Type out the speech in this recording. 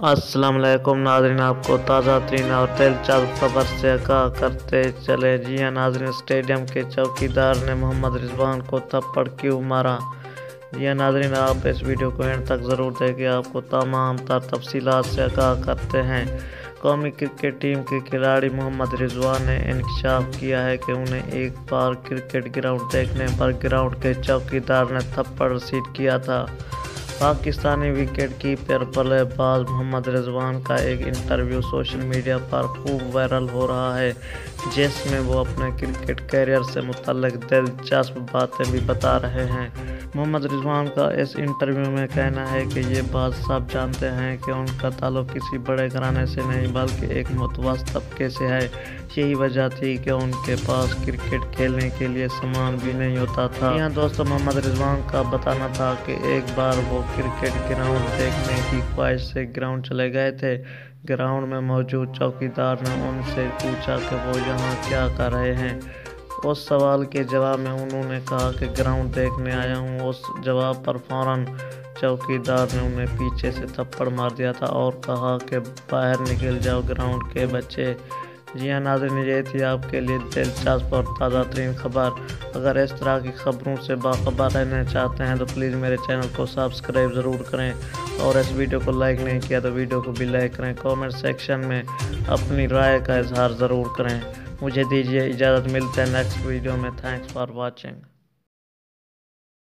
अस्सलाम वालेकुम नाज़रीन, आपको ताज़ा तरीन और दिलचस्प खबर से आगाह करते चले। जी हाँ नाज़रीन, स्टेडियम के चौकीदार ने मोहम्मद रिजवान को थप्पड़ क्यों मारा। जी हाँ नाज़रीन, आप इस वीडियो को एंड तक ज़रूर देखें, आपको तमाम तफसीलात से आगाह करते हैं। कौमी क्रिकेट टीम के खिलाड़ी मोहम्मद रिजवान ने इंकशाफ किया है कि उन्हें एक बार क्रिकेट ग्राउंड देखने पर ग्राउंड के चौकीदार ने थप्पड़ रसीद किया था। पाकिस्तानी विकेट कीपर बल्लेबाज मोहम्मद रिजवान का एक इंटरव्यू सोशल मीडिया पर खूब वायरल हो रहा है, जिसमें वो अपने क्रिकेट कैरियर से मुतल्लिक दिलचस्प बातें भी बता रहे हैं। मोहम्मद रिजवान का इस इंटरव्यू में कहना है कि ये बात सब जानते हैं कि उनका ताल्लुक किसी बड़े घराने से नहीं बल्कि एक मुतवस्सित तबके से है। यही वजह थी कि उनके पास क्रिकेट खेलने के लिए सामान भी नहीं होता था। यहाँ दोस्तों, मोहम्मद रिजवान का बताना था कि एक बार वो क्रिकेट ग्राउंड देखने की ख्वाहिश से ग्राउंड चले गए थे। ग्राउंड में मौजूद चौकीदार ने उनसे पूछा कि वो यहाँ क्या कर रहे हैं। उस सवाल के जवाब में उन्होंने कहा कि ग्राउंड देखने आया हूँ। उस जवाब पर फौरन चौकीदार ने उन्हें पीछे से थप्पड़ मार दिया था और कहा कि बाहर निकल जाओ ग्राउंड के बच्चे। जी हाँ नाज़रीन, ये थी आपके लिए दिलचस्प और ताज़ा तरीन खबर। अगर इस तरह की खबरों से बाखबर रहना चाहते हैं तो प्लीज़ मेरे चैनल को सब्सक्राइब ज़रूर करें, और इस वीडियो को लाइक नहीं किया तो वीडियो को भी लाइक करें। कमेंट सेक्शन में अपनी राय का इजहार ज़रूर करें। मुझे दीजिए इजाज़त, मिलते हैं नेक्स्ट वीडियो में। Thanks for watching.